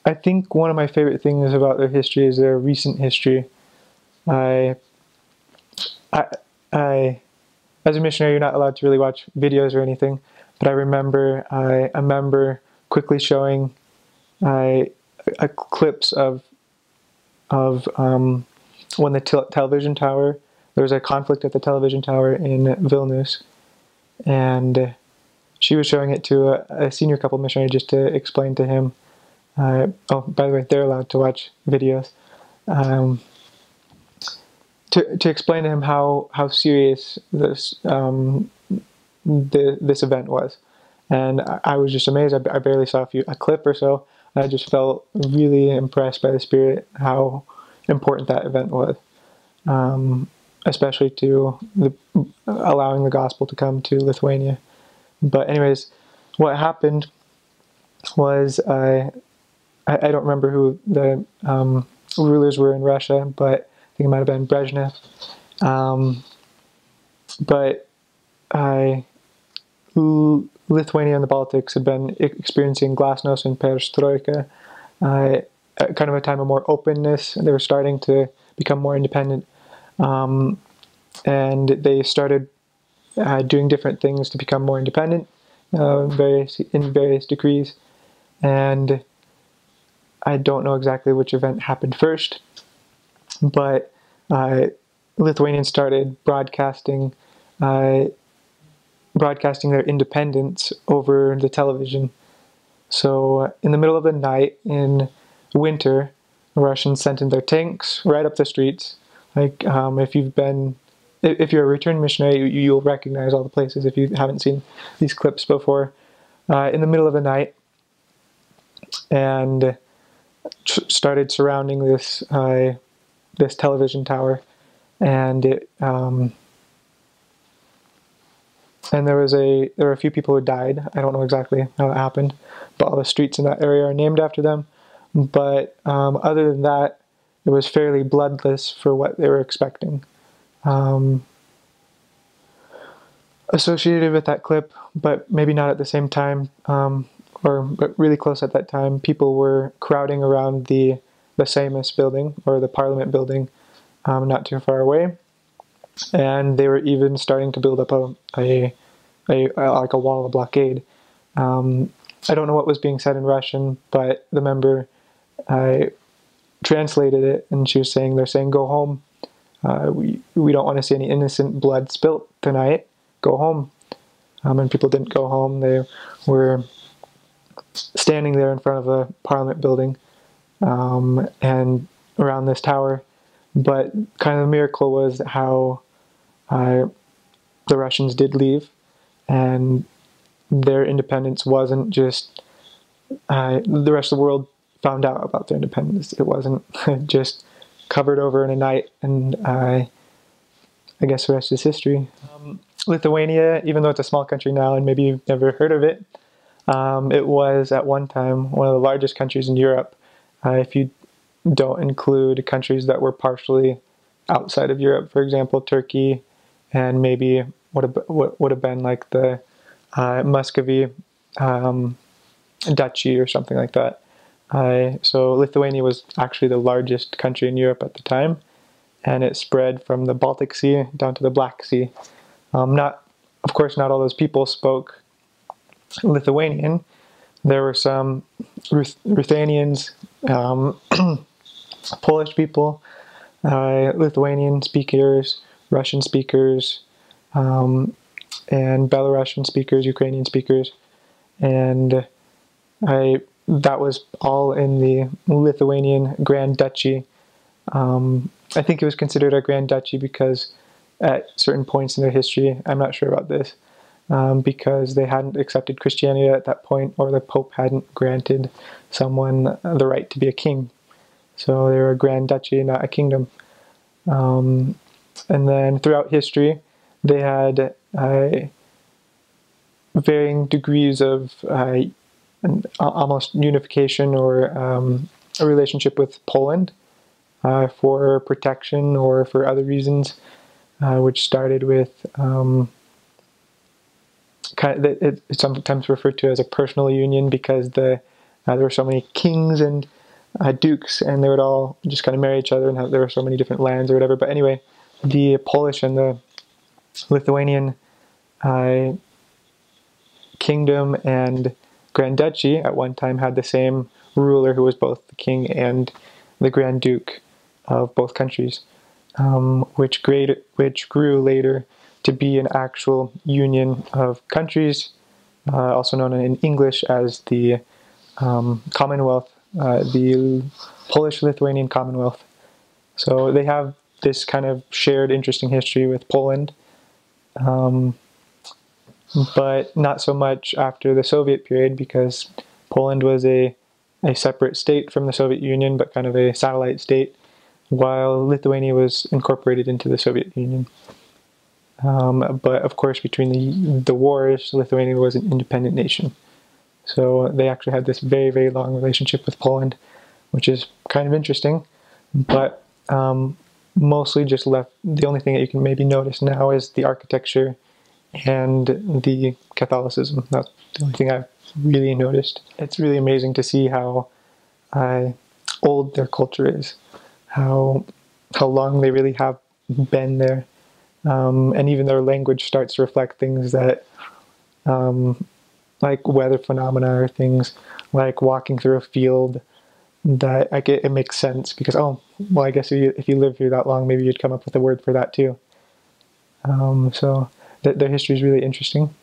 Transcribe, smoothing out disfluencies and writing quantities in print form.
I think one of my favorite things about their history is their recent history. I, I, I, as a missionary, you're not allowed to really watch videos or anything, but I remember quickly showing clips of when the television tower, there was a conflict at the television tower in Vilnius, and she was showing it to a senior couple missionary just to explain to him. Oh, by the way, they're allowed to watch videos. Um, to explain to him how serious this event was, and I was just amazed. I barely saw a clip or so. I just felt really impressed by the Spirit, how important that event was, especially to allowing the gospel to come to Lithuania. But anyways, what happened was I don't remember who the rulers were in Russia, but I think it might have been Brezhnev. But Lithuania and the Baltics had been experiencing glasnost and perestroika, kind of a time of more openness. They were starting to become more independent, and they started doing different things to become more independent, in various degrees. And I don't know exactly which event happened first, but Lithuanians started broadcasting their independence over the television. So in the middle of the night in winter, the Russians sent in their tanks right up the streets. Like if you're a returned missionary, you'll recognize all the places if you haven't seen these clips before. In the middle of the night, and started surrounding this television tower, and there were a few people who died. I don't know exactly how it happened, but all the streets in that area are named after them. But other than that, it was fairly bloodless for what they were expecting. Associated with that clip, but maybe not at the same time, but really close at that time, people were crowding around the Seimas building, or the Parliament building, not too far away, and they were even starting to build up like a wall, a blockade. I don't know what was being said in Russian, but the member translated it, and she was saying, they're saying, "Go home. We don't want to see any innocent blood spilt tonight. Go home." And people didn't go home. They were standing there in front of the Parliament building and around this tower. But kind of the miracle was how the Russians did leave, and their independence wasn't just the rest of the world found out about their independence. It wasn't just covered over in a night, and I guess the rest is history. Lithuania, even though it's a small country now, and maybe you've never heard of it, it was at one time one of the largest countries in Europe, if you don't include countries that were partially outside of Europe, for example, Turkey, and maybe what would have been like the Muscovy duchy or something like that. So Lithuania was actually the largest country in Europe at the time, and it spread from the Baltic Sea down to the Black Sea. Of course, not all those people spoke Lithuanian. There were some Ruthenians, Polish people, Lithuanian speakers, Russian speakers, and Belarusian speakers, Ukrainian speakers, and that was all in the Lithuanian Grand Duchy. I think it was considered a Grand Duchy because at certain points in their history, I'm not sure about this, because they hadn't accepted Christianity at that point, or the Pope hadn't granted someone the right to be a king. So they were a Grand Duchy, not a kingdom. And then throughout history, they had varying degrees of almost unification, or a relationship with Poland for protection or for other reasons, which started with it's sometimes referred to as a personal union, because the there were so many kings and dukes, and they would all just kind of marry each other, and there were so many different lands or whatever. But anyway, the Polish and the Lithuanian kingdom and Grand Duchy at one time had the same ruler who was both the king and the Grand Duke of both countries, which grew later to be an actual union of countries, also known in English as the Commonwealth, the Polish-Lithuanian Commonwealth. So they have this kind of shared interesting history with Poland, but not so much after the Soviet period, because Poland was a separate state from the Soviet Union, but kind of a satellite state, while Lithuania was incorporated into the Soviet Union. But of course, between the wars, Lithuania was an independent nation. So they actually had this very, very long relationship with Poland, which is kind of interesting. But mostly just left, the only thing that you can maybe notice now is the architecture and the Catholicism. That's the only thing I've really noticed. It's really amazing to see how old their culture is, how long they really have been there. And even their language starts to reflect things that, like weather phenomena, or things like walking through a field, that it makes sense because, oh, well, I guess if you live here that long, maybe you'd come up with a word for that too. So their history is really interesting.